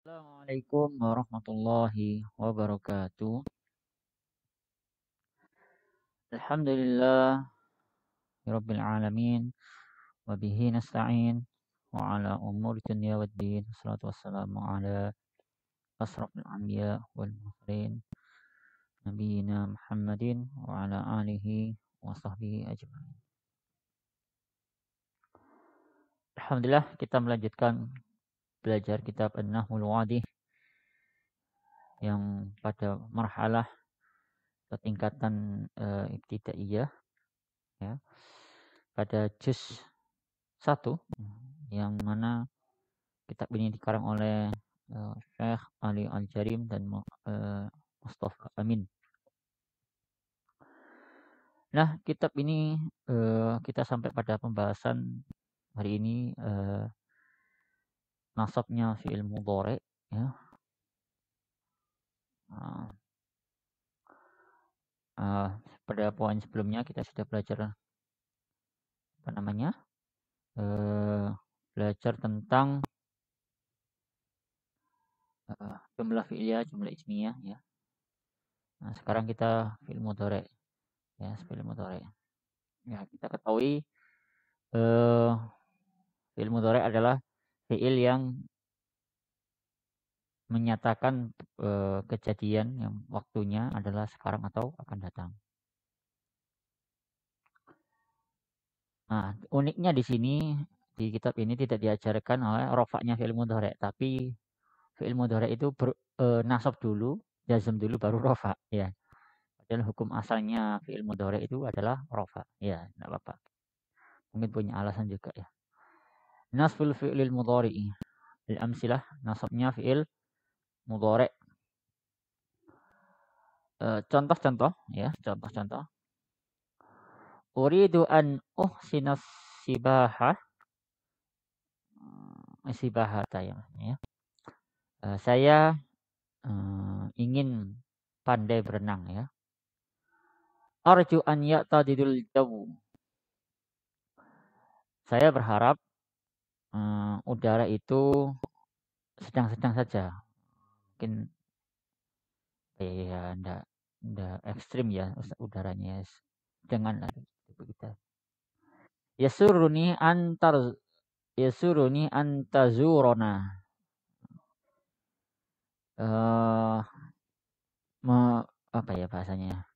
Assalamualaikum warahmatullahi wabarakatuh. Alhamdulillah rabbil alamin wa bihi nasta'in wa ala umuri dunya waddin. Wassalatu wassalamu ala asrafil anbiya wal mursalin nabiyina Muhammadin wa ala alihi wa sahbihi ajma'in. Alhamdulillah kita melanjutkan belajar kitab An-Nahwul Wadih yang pada marhalah atau tingkatan ibtidaiyah ya. Pada juz 1 yang mana kitab ini dikarang oleh Syekh Ali Al-Jarim dan Mustafa Amin. Nah, kitab ini kita sampai pada pembahasan hari ini nasabnya fi'il mudhari ya. Pada poin sebelumnya kita sudah belajar apa namanya? Belajar tentang jumlah fi'liyah, jumlah ismiyah ya. Nah, sekarang kita fi'il mudhari ya, fi'il mudhari. Ya, kita ketahui fi'il mudhari adalah fi'il yang menyatakan kejadian yang waktunya adalah sekarang atau akan datang. Nah, uniknya di sini di kitab ini tidak diajarkan oleh rofaknya fi'il mudhari, tapi fi'il mudhari itu nasab dulu, jazm dulu baru rofa ya. Padahal hukum asalnya fi'il mudhari itu adalah rofa. Ya, enggak apa-apa. Mungkin punya alasan juga ya. Nasbul fi'lil mudhari'i. Al-amsilah nasabnya fi'il mudhari. Contoh-contoh ya, contoh-contoh. Uridu an uhsinas sibahah. Sibahata ya maksudnya. Saya ingin pandai berenang ya. Arju an ya'tadidul jawu. Saya berharap udara itu sedang-sedang saja. Mungkin ya enggak ekstrim ya udaranya. Janganlah begitu. Yasuruni antazurona. Apa ya bahasanya?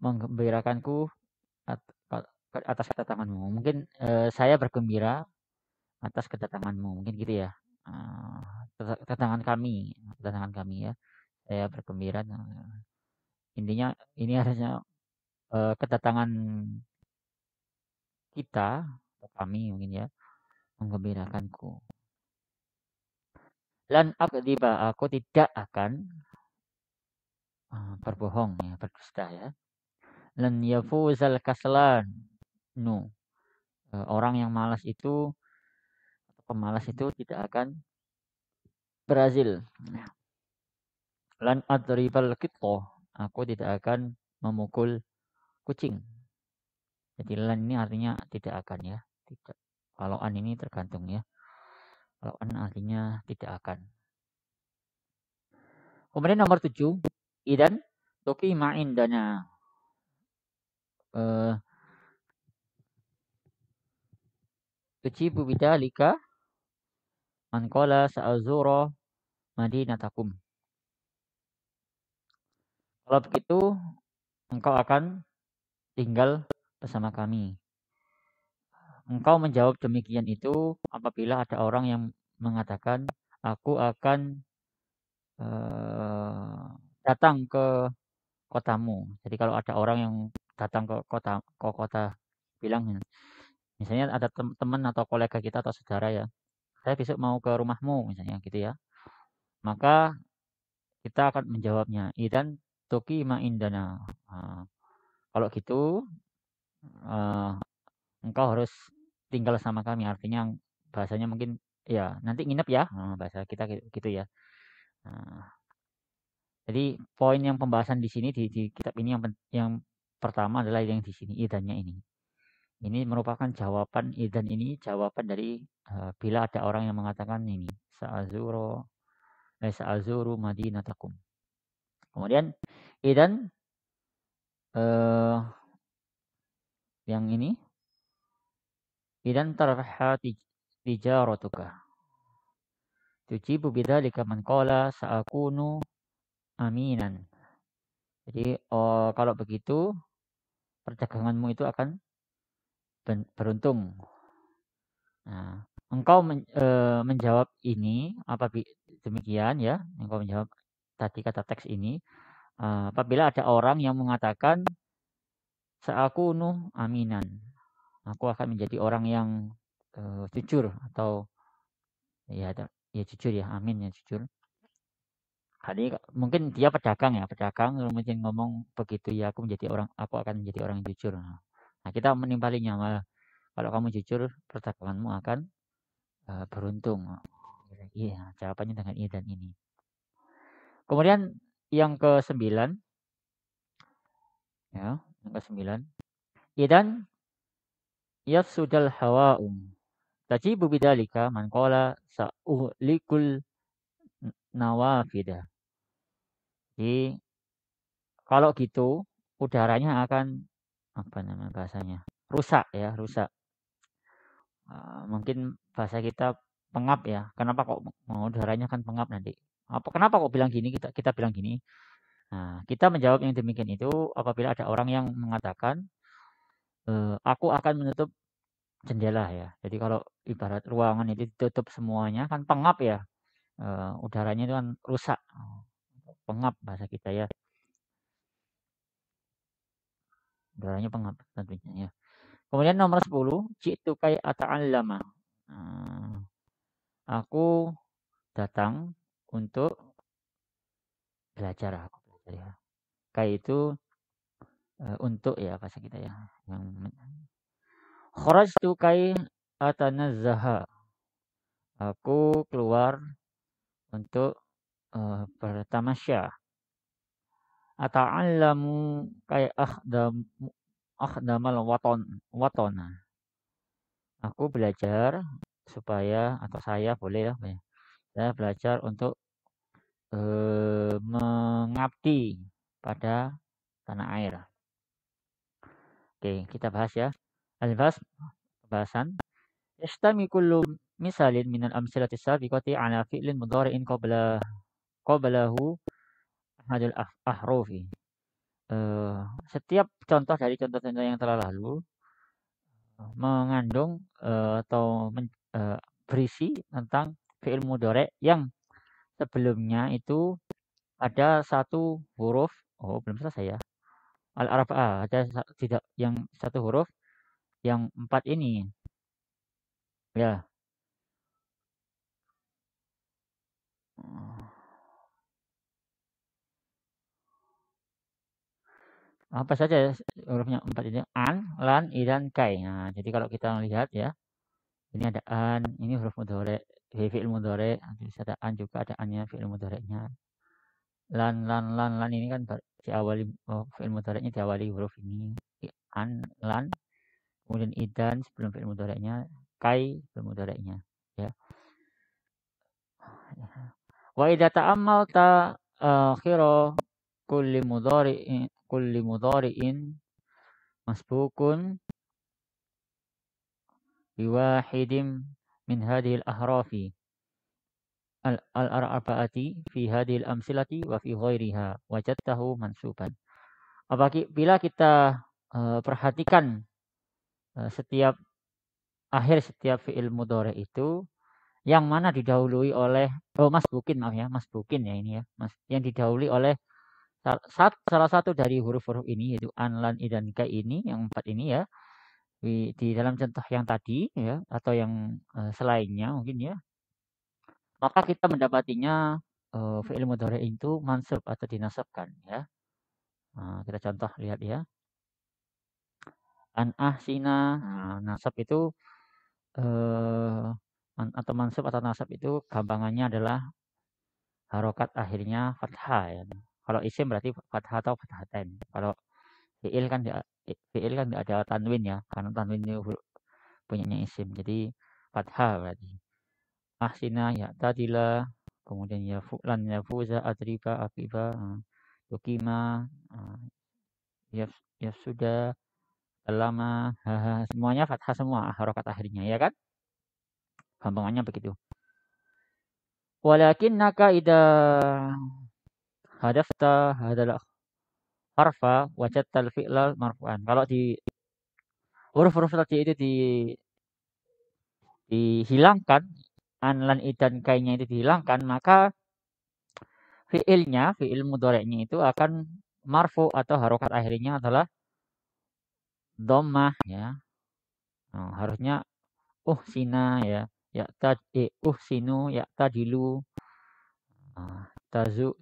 Menggembirakanku atas kedatanganmu. Mungkin saya bergembira atas kedatanganmu. Mungkin gitu ya. Kedatangan kami ya. Saya bergembira. Intinya ini harusnya kedatangan kita atau kami mungkin ya menggembirakanku. Lan akdiba, aku tidak akan berbohong ya, berdusta ya. Lan yafuzal kaslan. No. Orang yang malas itu atau pemalas itu tidak akan berhasil. Lan adribal qitto, aku tidak akan memukul kucing. Jadi lan ini artinya tidak akan ya. Tidak. Kalau an ini tergantung ya. Kalau an artinya tidak akan. Kemudian nomor 7, idan tuqima indana. Tujibu bidzalika man qala sa'azura madinatakum. Kalau begitu engkau akan tinggal bersama kami. Engkau menjawab demikian itu apabila ada orang yang mengatakan aku akan datang ke kotamu. Jadi kalau ada orang yang datang ke kota bilang misalnya ada teman atau kolega kita atau saudara ya, saya besok mau ke rumahmu misalnya gitu ya. Maka kita akan menjawabnya idan tuqima indana. Kalau gitu engkau harus tinggal sama kami, artinya bahasanya mungkin ya nanti nginep ya, bahasa kita gitu ya. Jadi poin yang pembahasan di sini di kitab ini yang pertama adalah yang di sini idannya ini. Ini merupakan jawaban idan ini jawaban dari bila ada orang yang mengatakan ini sa'azuro sa'azuru madinatakum. Kemudian idan yang ini idan tarha tijaratuka. Tujibu bidzalika man qala sa'akunu aminan. Jadi kalau begitu perdaganganmu itu akan beruntung. Nah, engkau menjawab ini demikian ya, engkau menjawab tadi kata teks ini apabila ada orang yang mengatakan sa'akunu aminan. Aku akan menjadi orang yang jujur atau ya jujur ya, amin ya jujur. Jadi mungkin dia pedagang mungkin ngomong begitu ya, aku akan menjadi orang yang jujur. Nah, kita menimpalinya malah kalau kamu jujur perdaganganmu akan beruntung. Iya, jawabannya dengan ini dan ini. Kemudian yang ke-9 ya, yang ke-9. Idan yafsudal hawa'u. Tajibu bidzalika man qala sa'uhlikul nawafida. Jadi kalau gitu udaranya akan apa namanya bahasanya? Rusak ya, rusak. Mungkin bahasa kita pengap ya. Kenapa kok udaranya kan pengap nanti? Kenapa kok bilang gini? Kita bilang gini. Nah, kita menjawab yang demikian itu apabila ada orang yang mengatakan aku akan menutup jendela ya. Jadi kalau ibarat ruangan itu ditutup semuanya kan pengap ya. Udaranya itu kan rusak. Pengap bahasa kita ya. Udaranya pengap tentunya ya. Kemudian nomor 10, jitu kai ata'allama. Aku datang untuk belajar ya. Kai itu untuk ya bahasa kita ya. Kharajtu kai atanazzaha. Aku keluar untuk bertamasya. Ata'allamu kai akhdamal watona. Aku belajar supaya atau saya boleh ya. Saya belajar untuk mengabdi pada tanah air. Oke, kita bahas ya. Al-Bas pembahasan. Yastami kullu misalin minal amsilati sabiqati ala fi'lin mudhari'in qablahu ahadul ahrufi. Setiap contoh dari contoh-contoh yang telah lalu mengandung atau berisi tentang fi'il mudhari' yang sebelumnya itu ada satu huruf. Oh, belum selesai ya. Al-arba'ah ada tidak yang satu huruf yang 4 ini. Ya. Apa saja hurufnya 4 ini? An, lan, idan, kai. Nah, jadi kalau kita lihat ya, ini ada an, ini huruf mudhari, fi'il mudhari, nanti ada an juga ada annya fi'il mudhari'nya. Lan ini kan diawali fi'il mudhari'nya diawali huruf ini. An, lan, kemudian idan sebelum fi'il mudhari'nya, kai fi'il mudhari'nya, ya. Wa idza ta'ammalta akhira kulli mudhari'in masbukun biwahidin min hadhihi al-ahrafi al-arba'ati fi hadhihi al-amsilati wa fi ghairiha wajadtahu mansuban. Apabila kita perhatikan setiap akhir setiap fi'il mudhari itu yang mana didahului oleh masbukin ya ini ya. Yang didahului oleh salah satu dari huruf-huruf ini yaitu an, lan, idan, ka ini yang 4 ini ya. Di dalam contoh yang tadi ya atau yang selainnya mungkin ya. Maka kita mendapatinya fi'il mudhari itu mansub atau dinasabkan ya. Nah, kita contoh lihat ya. An ahsina, nasab itu atau mansub atau nasab itu gampangannya adalah harokat akhirnya fathah ya. Kalau isim berarti fathah atau fathatain. Kalau fi'il kan tidak ada tanwin ya, karena tanwin itu punyanya isim. Jadi fathah berarti. Ahsina ya tadilah, kemudian lan yafuza, adriba, aqiba, tukima, yafsuda, lama, haha, semuanya fathah semua harokat akhirnya, ya kan? Gampangannya begitu. Walakinnaka idza hadafta hadal harfa wajadtal fi'lal marfu'an. Kalau di huruf-huruf tadi itu dihilangkan, an, lan, idan, kainya itu dihilangkan, maka fi'il mudhari'nya itu akan marfu atau harokat akhirnya adalah dhammah ya. Nah, harusnya sina ya. Sinu ya tadilu. Tazu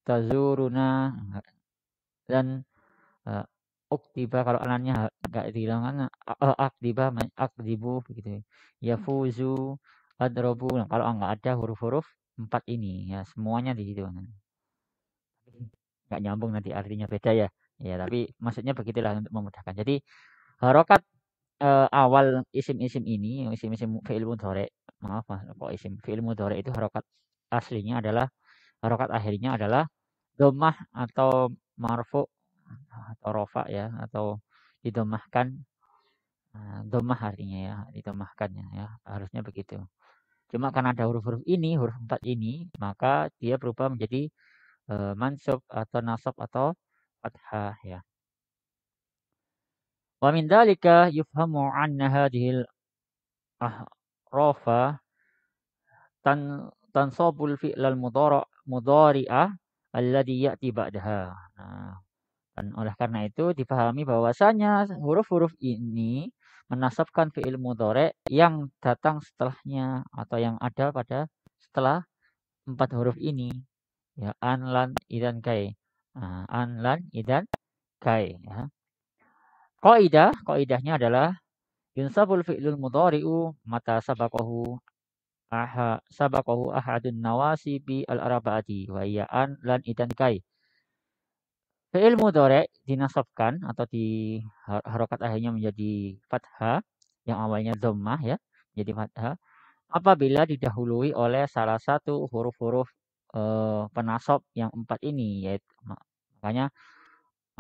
tazuruna dan uktiba kalau anannya enggak dihilangkan akdibu begitu. Yafuzu, adrobu. Nah, kalau enggak ada huruf-huruf 4 ini ya semuanya di situ. Enggak nyambung nanti artinya beda ya. Ya, tapi maksudnya begitulah untuk memudahkan. Jadi harokat awal isim-isim ini, isim-isim fi'il mudhari, maaf kok isim fi'il mudhari itu harokat aslinya adalah harokat akhirnya adalah dhammah atau marfu atau rofa ya atau didomahkan. Dhammah artinya ya, didomahkannya ya, harusnya begitu. Cuma karena ada huruf-huruf ini, huruf 4 ini, maka dia berubah menjadi mansub atau nasab atau fathah ya. Wa min dzalika yufhamu anna hadhil ahrafa tansabul fi'lal mudhari'ah alladhi ya'ti ba'daha. Nah, dan oleh karena itu dipahami bahwasanya huruf-huruf ini menasabkan fi'il mudhari' yang datang setelahnya atau yang ada pada setelah 4 huruf ini. Ya, an, lan, idan, kai. Nah, an, lan, idan, kai ya. Qaidahnya adalah yunsabul fi'lul mudhari'u mata sabaqahu ahadun nawasibi al-arba'ati wa hiya an, lan, idan, kai. Fi'il mudhari' dinasabkan atau di harokat akhirnya menjadi fathah yang awalnya dhammah ya, jadi fathah apabila didahului oleh salah satu huruf-huruf penasab yang 4 ini yaitu makanya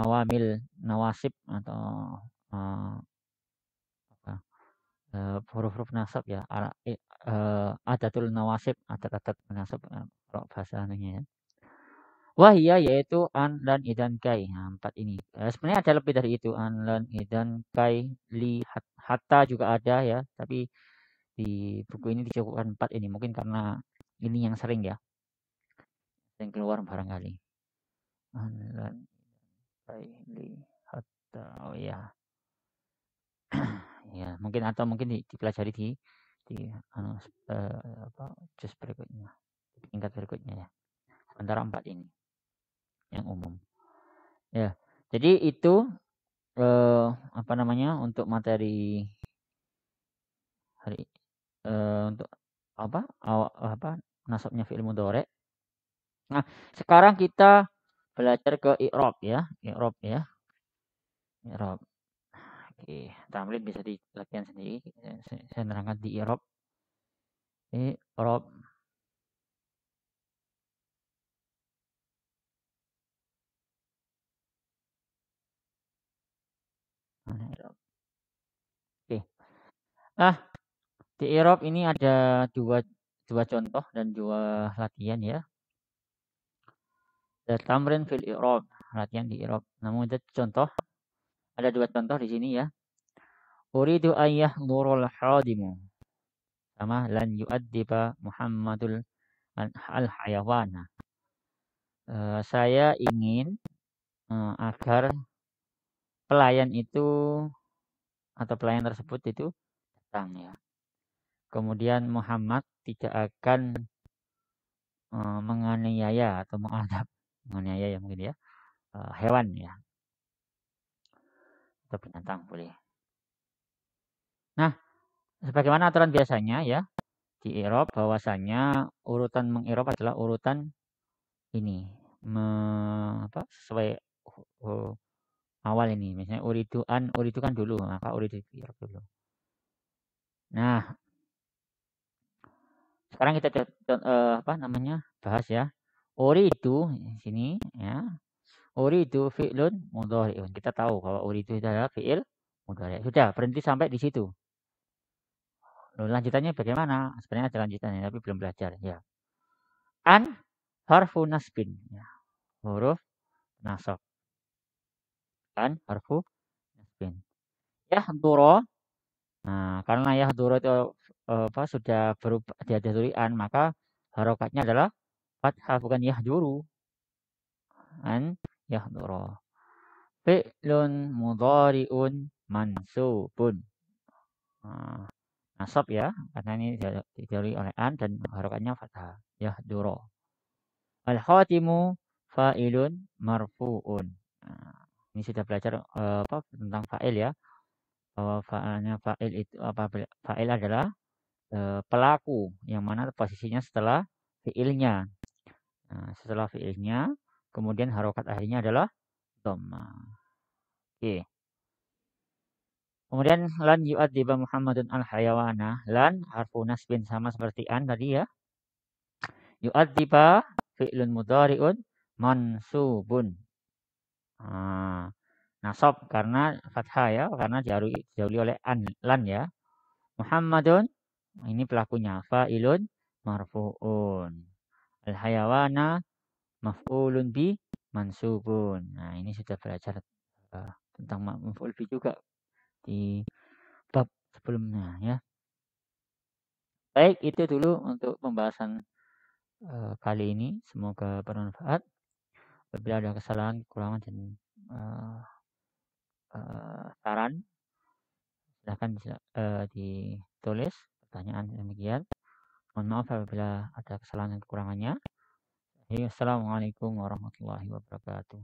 awamil nawasib atau huruf-huruf nasab ya, adatul nawasib, adat-adat nasab kalau bahasa anunya ya. Wahia yaitu an, lan, idan, kai. Nah, 4 ini. Sebenarnya ada lebih dari itu. An, lan, idan, kai, li, hatta juga ada ya. Tapi di buku ini dicukupkan 4 ini. Mungkin karena ini yang sering ya. Sering keluar barangkali. An, lan, kai, li, hatta. Oh ya. Ya, mungkin atau mungkin dipelajari di juz berikutnya. Tingkat berikutnya ya. Antara 4 ini yang umum. Ya. Jadi itu untuk materi hari untuk nasabnya fi'il mudhari'. Nah, sekarang kita belajar ke i'rab ya, i'rab ya. I'rab. Oke, tamrin bisa di latihan sendiri. Saya nerangkan di i'rab. I'rab. Oke. Di i'rab ini ada dua contoh dan 2 latihan ya. Tamrin fil i'rab, latihan di i'rab. Namun ada contoh, ada 2 contoh di sini ya. Uridu an yahdurul hadimu. Sama lan yu'addiba Muhammadul al-hayawana. Saya ingin agar pelayan itu atau pelayan tersebut itu datang ya. Kemudian Muhammad tidak akan menganiaya atau mengadab, menganiaya ya mungkin ya, hewan ya atau binatang boleh. Nah, sebagaimana aturan biasanya ya di i'rab bahwasanya urutan meng'irab adalah urutan ini sesuai awal ini. Misalnya uridu kan dulu, maka uridu i'rab dulu. Nah, sekarang kita bahas ya. Uridu di sini ya. Uridu fi'lun mudhari'un. Kita tahu bahwa uridu itu adalah fi'il mudhari'. Sudah, berhenti sampai di situ. Loh, lanjutannya bagaimana? Sebenarnya ada lanjutannya tapi belum belajar ya. An harfu nasbin ya. Huruf nasab. An harfu nasbin. Yahduru. Nah, karena yahduru itu sudah berubah jadi tulisan, maka harokatnya adalah fathah bukan yahduru. An yahduru. Fi'lun mudhari'un mansubun. Nah, nasab ya, karena ini didahului oleh an dan harokatnya fathah. Yahduru. Al-khatimu fa'ilun marfu'un. Nah, ini sudah belajar tentang fa'il ya. Bahwa fa'il itu fa'il adalah pelaku yang mana posisinya setelah fi'ilnya. Nah, setelah fi'ilnya kemudian harokat akhirnya adalah dhamma. Oke. Kemudian lan yu'adziba Muhammadun al-hayawana. Lan harfu nasbin sama seperti an tadi ya. Yu'adziba fi'lun mudhari'un mansubun. Nasab karena fathah ya, karena didahului oleh lan ya. Muhammadun ini pelakunya, fa'ilun marfu'un. Al-hayawana maf'ulun bi mansubun. Nah, ini sudah belajar tentang maf'ul bi juga di bab sebelumnya ya. Baik, itu dulu untuk pembahasan kali ini. Semoga bermanfaat. Apabila ada kesalahan, kekurangan dan saran, silahkan ditulis pertanyaan demikian. Mohon maaf apabila ada kesalahan dan kekurangannya. Assalamualaikum warahmatullahi wabarakatuh.